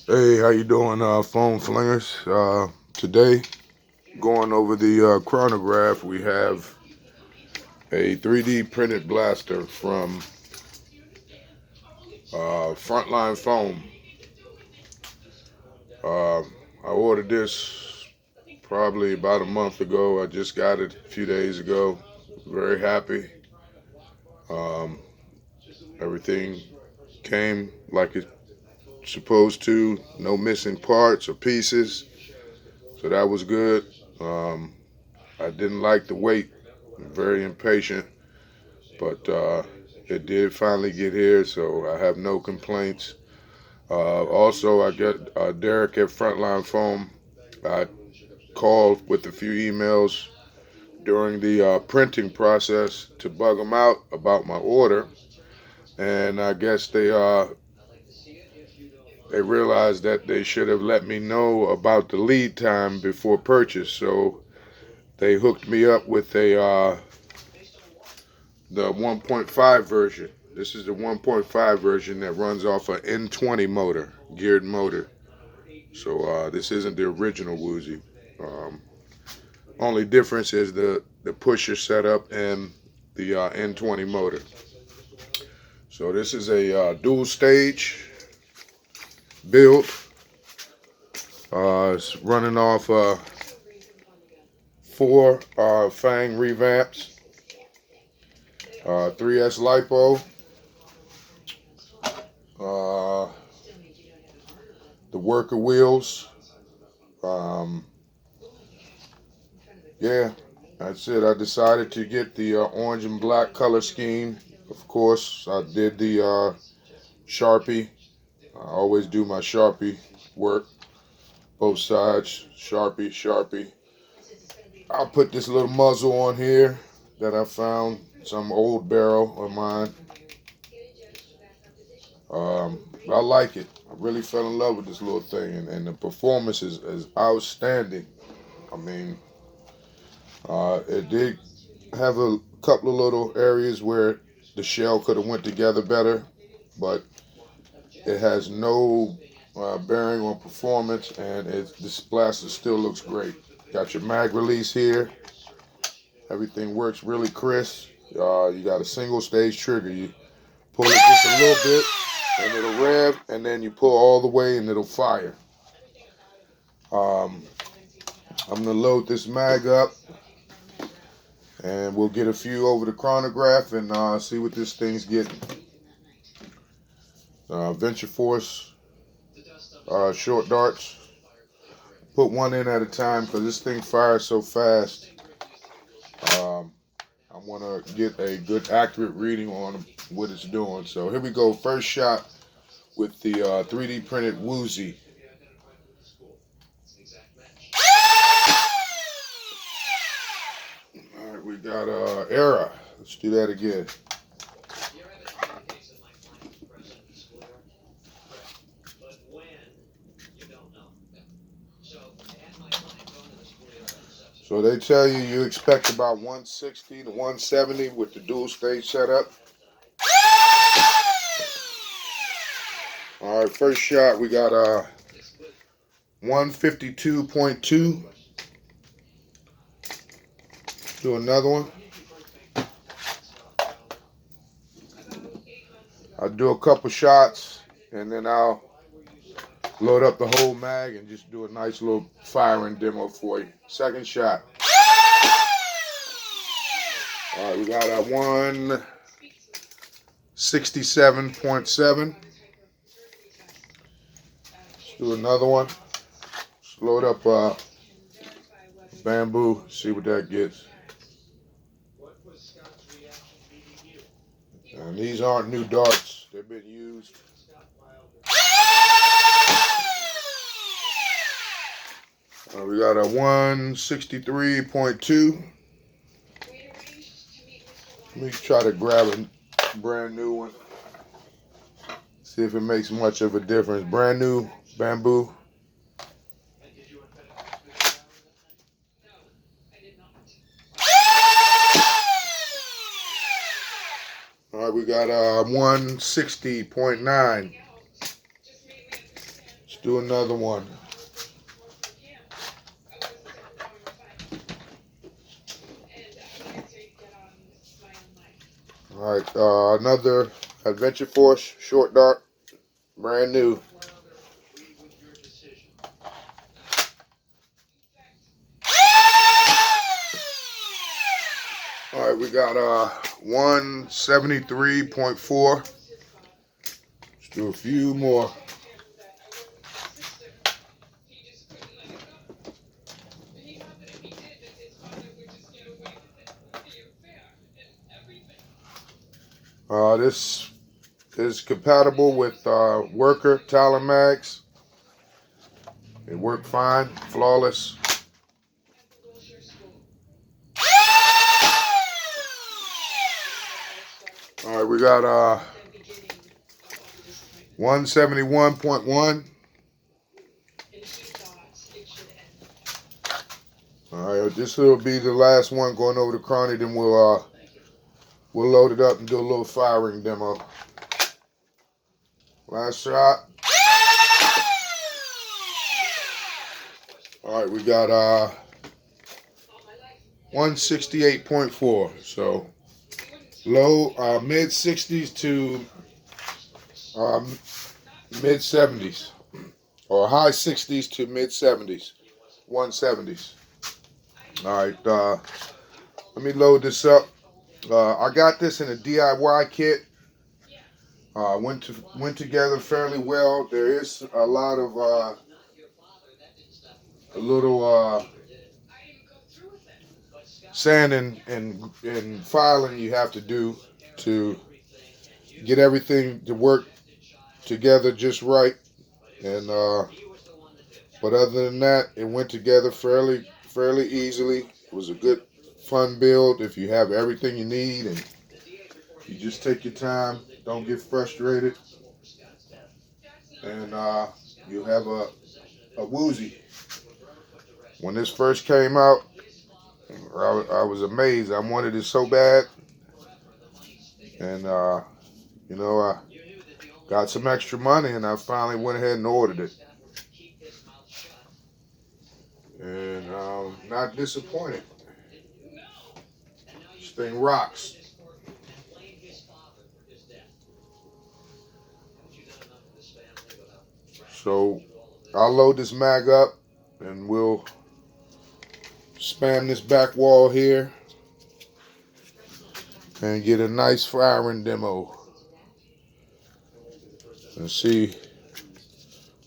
Hey, how you doing, phone flingers? Today, going over the chronograph, we have a 3D printed blaster from Frontline Foam. Uh, I ordered this probably about a month ago. I just got it a few days ago. Very happy. Um, Everything came like it's supposed to. No missing parts or pieces. So that was good. Um, I didn't like the wait. I'm very impatient, but it did finally get here, so I have no complaints. Also, I got Derek at Frontline Foam. I called with a few emails during the printing process to bug them out about my order, and I guess they realized that they should have let me know about the lead time before purchase. So they hooked me up with the 1.5 version. This is the 1.5 version that runs off an n20 motor, geared motor. So this isn't the original Woozie. Um, Only difference is the pusher setup and the n20 motor. So this is a dual stage build. It's running off four Fang revamps, 3S lipo, uh, the worker wheels. Um, yeah, that's it. I decided to get the orange and black color scheme. Of course, I did the Sharpie. I always do my Sharpie work, both sides, Sharpie, Sharpie. I'll put this little muzzle on here that I found, some old barrel of mine. I like it. I really fell in love with this little thing, and the performance is outstanding. I mean, it did have a couple of little areas where the shell could have went together better, but it has no bearing on performance, and this blaster still looks great. Got your mag release here. Everything works really crisp. You got a single stage trigger. You pull it just a little bit, and it'll rev, and then you pull all the way, and it'll fire. Um, I'm gonna load this mag up, and we'll get a few over the chronograph and see what this thing's getting. Venture Force short darts. Put one in at a time because this thing fires so fast. Um, I want to get a good accurate reading on what it's doing. So here we go. First shot with the 3D printed Woozie. All right, we got error. Let's do that again. So they tell you expect about 160 to 170 with the dual stage setup. All right, first shot we got 152.2. Do another one. I'll do a couple shots and then I'll load up the whole mag and just do a nice little firing demo for you. Second shot. All right, we got a 167.7. Let's do another one. Let's load up bamboo, see what that gets. And these aren't new darts, they've been used. We got a 163.2. Let me try to grab a brand new one. See if it makes much of a difference. Brand new bamboo. All right, we got 160.9. Let's do another one. Alright, another Adventure Force Short Dart, brand new. Alright, we got 173.4. Let's do a few more. This is compatible with Worker Talon mags. It worked fine, flawless. Alright, we got 171.1. Alright, this will be the last one going over to Chrony, then we'll load it up and do a little firing demo. Last shot. Alright, we got 168.4. So low, mid 60s to mid 70s, or high 60s to mid 70s, 170s. Alright, let me load this up. I got this in a DIY kit. Went together fairly well. There is a lot of a little sanding and filing you have to do to get everything to work together just right. And but other than that, it went together fairly easily. It was a good fun build if you have everything you need and you just take your time, don't get frustrated, and you have a Woozie. When this first came out, I was amazed. I wanted it so bad, and you know, I got some extra money and I finally went ahead and ordered it, and not disappointed. This thing rocks. So I'll load this mag up and we'll spam this back wall here and get a nice firing demo and see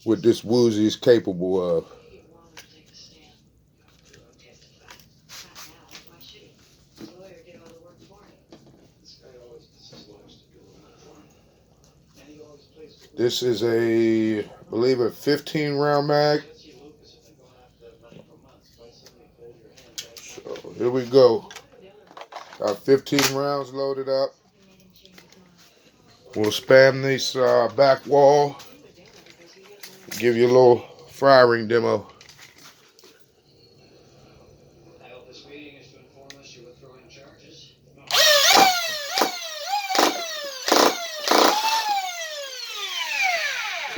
what this Woozie is capable of. This is I believe a 15 round mag. So here we go. Got 15 rounds loaded up. We'll spam this back wall. Give you a little firing demo.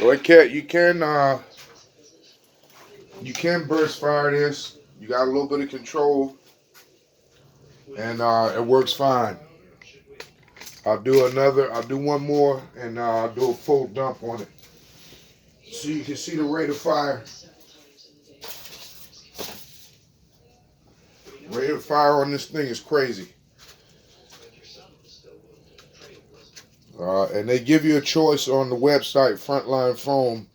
So you can burst fire this. You got a little bit of control, and it works fine. I'll do one more, and I'll do a full dump on it, so you can see the rate of fire. Rate of fire on this thing is crazy. And they give you a choice on the website, Frontline Foam,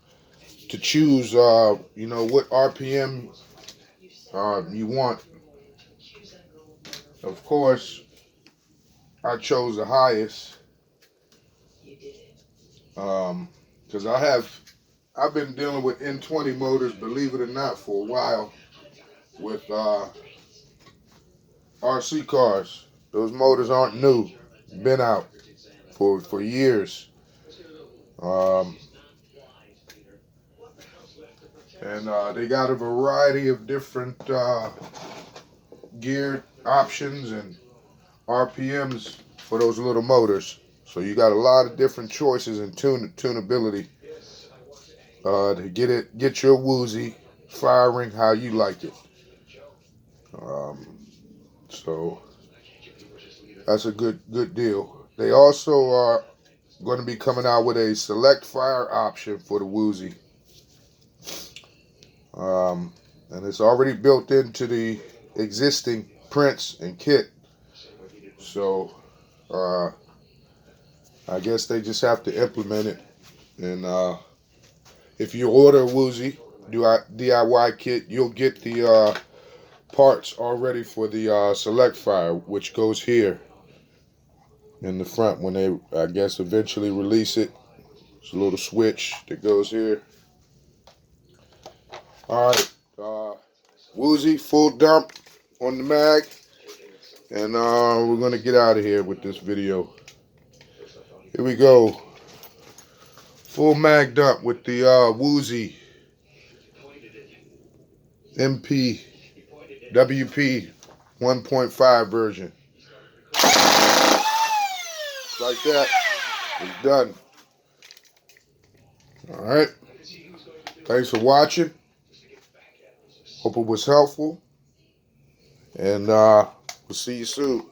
to choose, you know, what RPM you want. Of course, I chose the highest, because I've been dealing with n20 motors, believe it or not, for a while with RC cars. Those motors aren't new, been out for years. And they got a variety of different gear options and RPMs for those little motors. So you got a lot of different choices and tunability. to get your Woozie firing how you like it. So that's a good deal. They also are going to be coming out with a select fire option for the Woozie. And it's already built into the existing prints and kit. So I guess they just have to implement it. And if you order a Woozie DIY kit, you'll get the parts already for the select fire, which goes here in the front when they, I guess, eventually release it. It's a little switch that goes here. All right, Woozie full dump on the mag, and we're gonna get out of here with this video. Here we go, full mag dump with the Woozie MP WP 1.5 version. Like that, it's done. All right, thanks for watching. Hope it was helpful, and we'll see you soon.